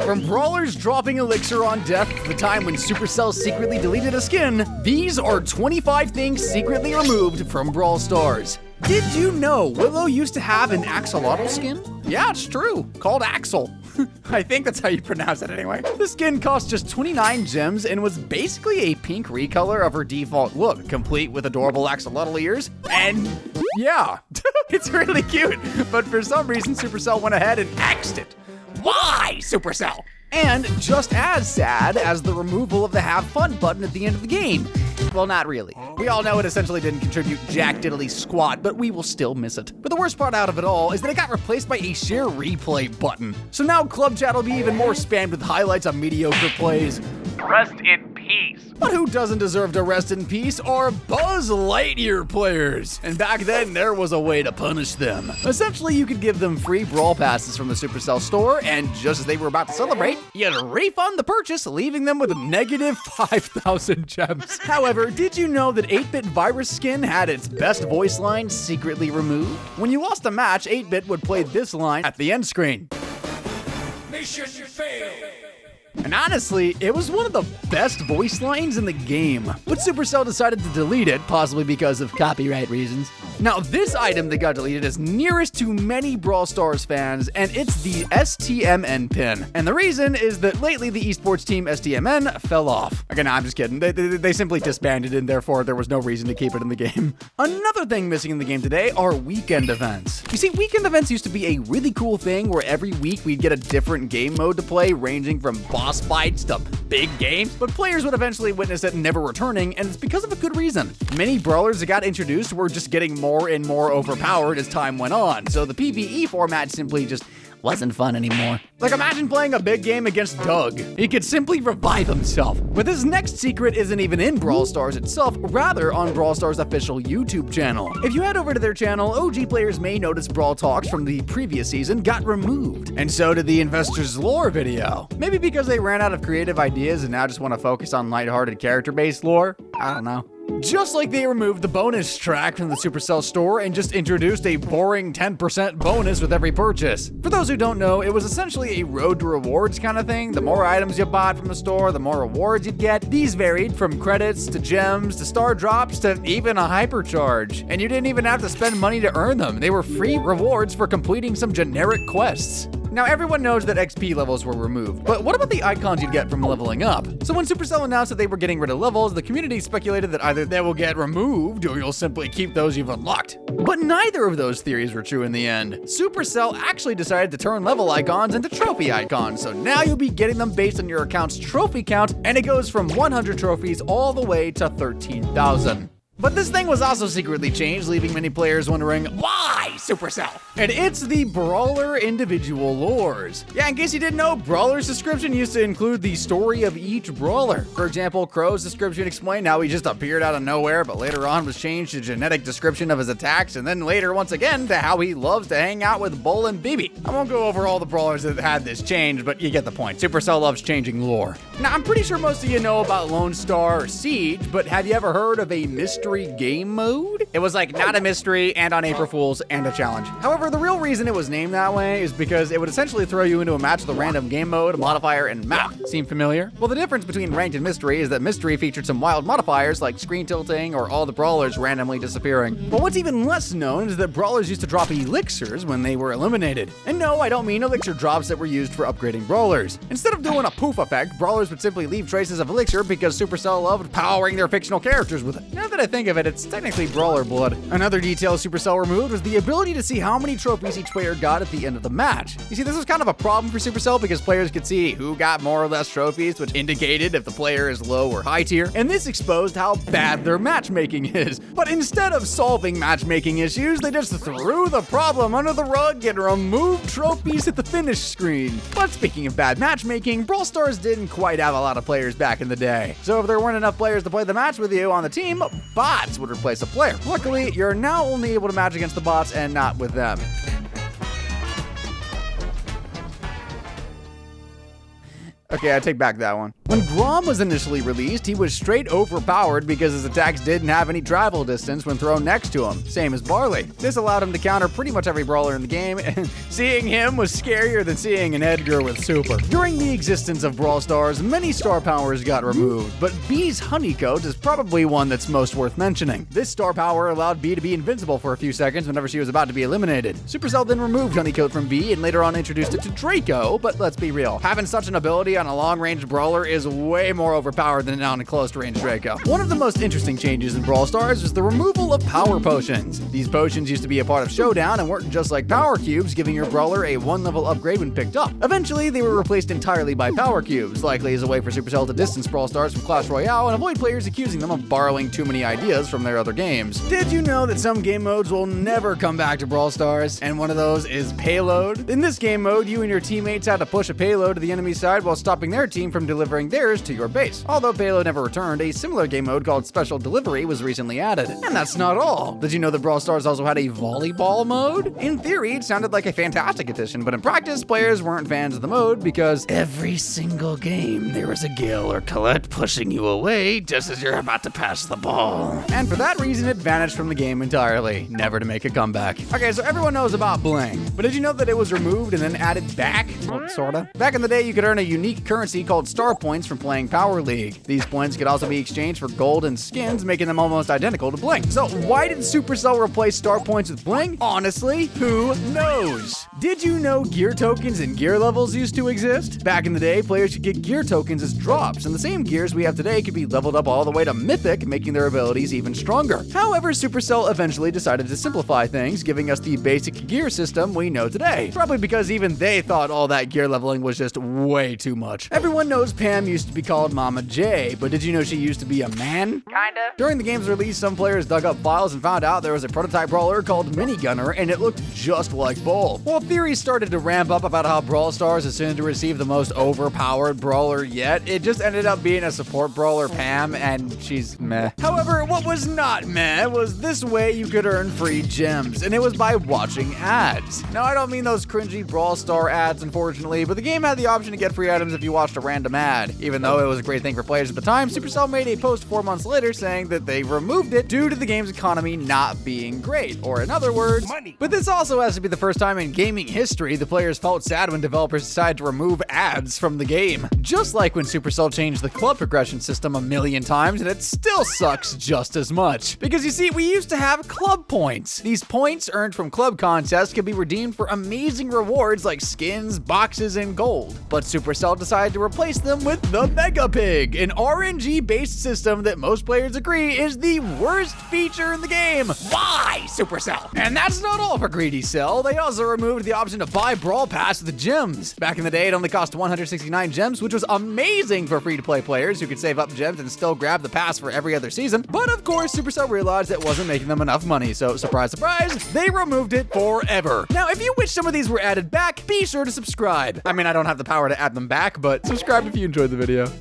From Brawlers dropping Elixir on death to the time when Supercell secretly deleted a skin, these are 25 things secretly removed from Brawl Stars. Did you know Willow used to have an axolotl skin? Yeah, it's true, called Axel. I think that's how you pronounce it anyway. The skin cost just 29 gems and was basically a pink recolor of her default look, complete with adorable axolotl ears. And yeah, it's really cute. But for some reason, Supercell went ahead and axed it. Why, Supercell? And just as sad as the removal of the have fun button at the end of the game. Well, not really. We all know it essentially didn't contribute jack diddly squat, but we will still miss it. But the worst part out of it all is that it got replaced by a share replay button. So now club chat will be even more spammed with highlights of mediocre plays. Rest in peace. But who doesn't deserve to rest in peace are Buzz Lightyear players. And back then, there was a way to punish them. Essentially, you could give them free Brawl passes from the Supercell store, and just as they were about to celebrate, you'd refund the purchase, leaving them with negative 5,000 gems. However, did you know that 8-Bit Virus skin had its best voice line secretly removed? When you lost a match, 8-Bit would play this line at the end screen. Mission failed. And honestly, it was one of the best voice lines in the game. But Supercell decided to delete it, possibly because of copyright reasons. Now, this item that got deleted is nearest to many Brawl Stars fans, and it's the STMN pin. And the reason is that lately the esports team STMN fell off. Okay, no, I'm just kidding. They simply disbanded, and therefore there was no reason to keep it in the game. Another thing missing in the game today are weekend events. You see, weekend events used to be a really cool thing where every week we'd get a different game mode to play, ranging from boss fights to big games, but players would eventually witness it never returning, and it's because of a good reason. Many brawlers that got introduced were just getting more and more overpowered as time went on, so the PvE format simply just wasn't fun anymore. Like, imagine playing a big game against Doug. He could simply revive himself. But this next secret isn't even in Brawl Stars itself, rather on Brawl Stars' official YouTube channel. If you head over to their channel, OG players may notice Brawl Talks from the previous season got removed, and so did the Investors Lore video. Maybe because they ran out of creative ideas and now just want to focus on lighthearted character-based lore? I don't know. Just like they removed the bonus track from the Supercell store and just introduced a boring 10% bonus with every purchase. For those who don't know, it was essentially a road to rewards kind of thing. The more items you bought from the store, the more rewards you'd get. These varied from credits to gems to star drops to even a hypercharge. And you didn't even have to spend money to earn them. They were free rewards for completing some generic quests. Now, everyone knows that XP levels were removed, but what about the icons you'd get from leveling up? So when Supercell announced that they were getting rid of levels, the community speculated that either they will get removed or you'll simply keep those you've unlocked. But neither of those theories were true in the end. Supercell actually decided to turn level icons into trophy icons, so now you'll be getting them based on your account's trophy count, and it goes from 100 trophies all the way to 13,000. But this thing was also secretly changed, leaving many players wondering, why Supercell? And it's the Brawler individual lores. Yeah, in case you didn't know, Brawler's description used to include the story of each brawler. For example, Crow's description explained how he just appeared out of nowhere, but later on was changed to genetic description of his attacks, and then later, once again, to how he loves to hang out with Bull and Bibi. I won't go over all the brawlers that had this change, but you get the point. Supercell loves changing lore. Now, I'm pretty sure most of you know about Lone Star or Siege, but have you ever heard of a mystery game mode? It was like not a mystery and on April Fools and a challenge. However, the real reason it was named that way is because it would essentially throw you into a match with a random game mode, modifier, and map. Seem familiar? Well, the difference between ranked and mystery is that mystery featured some wild modifiers like screen tilting or all the brawlers randomly disappearing. But what's even less known is that brawlers used to drop elixirs when they were eliminated. And no, I don't mean elixir drops that were used for upgrading brawlers. Instead of doing a poof effect, brawlers would simply leave traces of elixir because Supercell loved powering their fictional characters with it. Now that I think of it, it's technically brawler blood. Another detail Supercell removed was the ability to see how many trophies each player got at the end of the match. You see, this was kind of a problem for Supercell because players could see who got more or less trophies, which indicated if the player is low or high tier, and this exposed how bad their matchmaking is. But instead of solving matchmaking issues, they just threw the problem under the rug and removed trophies at the finish screen. But speaking of bad matchmaking, Brawl Stars didn't quite have a lot of players back in the day. So if there weren't enough players to play the match with you on the team, bots would replace a player. Luckily, you're now only able to match against the bots and not with them. Okay, I take back that one. When Grom was initially released, he was straight overpowered because his attacks didn't have any travel distance when thrown next to him, same as Barley. This allowed him to counter pretty much every brawler in the game, and seeing him was scarier than seeing an Edgar with super. During the existence of Brawl Stars, many star powers got removed, but B's honeycoat is probably one that's most worth mentioning. This star power allowed B to be invincible for a few seconds whenever she was about to be eliminated. Supercell then removed honeycoat from B and later on introduced it to Draco, but let's be real, having such an ability on a long-range brawler is way more overpowered than on a close-range Draco. One of the most interesting changes in Brawl Stars was the removal of power potions. These potions used to be a part of Showdown and worked just like power cubes, giving your brawler a 1-level upgrade when picked up. Eventually, they were replaced entirely by power cubes, likely as a way for Supercell to distance Brawl Stars from Clash Royale and avoid players accusing them of borrowing too many ideas from their other games. Did you know that some game modes will never come back to Brawl Stars? And one of those is Payload. In this game mode, you and your teammates had to push a payload to the enemy side while stopping their team from delivering theirs to your base. Although Payload never returned, a similar game mode called Special Delivery was recently added. And that's not all. Did you know that Brawl Stars also had a volleyball mode? In theory, it sounded like a fantastic addition, but in practice, players weren't fans of the mode because every single game there was a Gil or Colette pushing you away just as you're about to pass the ball. And for that reason, it vanished from the game entirely, never to make a comeback. Okay, so everyone knows about Bling, but did you know that it was removed and then added back? Well, sorta. Back in the day, you could earn a unique currency called Star Points from playing Power League. These points could also be exchanged for gold and skins, making them almost identical to Bling. So why did Supercell replace Star Points with Bling? Honestly, who knows? Did you know gear tokens and gear levels used to exist? Back in the day, players could get gear tokens as drops, and the same gears we have today could be leveled up all the way to Mythic, making their abilities even stronger. However, Supercell eventually decided to simplify things, giving us the basic gear system we know today. Probably because even they thought all that gear leveling was just way too much. Everyone knows Pam used to be called Mama J, but did you know she used to be a man? Kinda. During the game's release, some players dug up files and found out there was a prototype brawler called Minigunner, and it looked just like Bull. Well, theories started to ramp up about how Brawl Stars is soon to receive the most overpowered brawler yet. It just ended up being a support brawler, Pam, and she's meh. However, what was not meh was this way you could earn free gems, and it was by watching ads. Now, I don't mean those cringy Brawl Star ads, unfortunately, but the game had the option to get free items if you watched a random ad. Even though it was a great thing for players at the time, Supercell made a post 4 months later saying that they removed it due to the game's economy not being great, or in other words, money. But this also has to be the first time in gaming history the players felt sad when developers decided to remove ads from the game. Just like when Supercell changed the club progression system a million times, and it still sucks just as much. Because you see, we used to have club points. These points earned from club contests could be redeemed for amazing rewards like skins, boxes, and gold. But Supercell decided to replace them with the Mega Pig, an RNG-based system that most players agree is the worst feature in the game. Why, Supercell? And that's not all for Greedy Cell. They also removed the option to buy Brawl Pass with gems. Back in the day, it only cost 169 gems, which was amazing for free-to-play players who could save up gems and still grab the pass for every other season. But of course, Supercell realized it wasn't making them enough money, so surprise, surprise, they removed it forever. Now, if you wish some of these were added back, be sure to subscribe. I mean, I don't have the power to add them back, but subscribe if you enjoyed the video.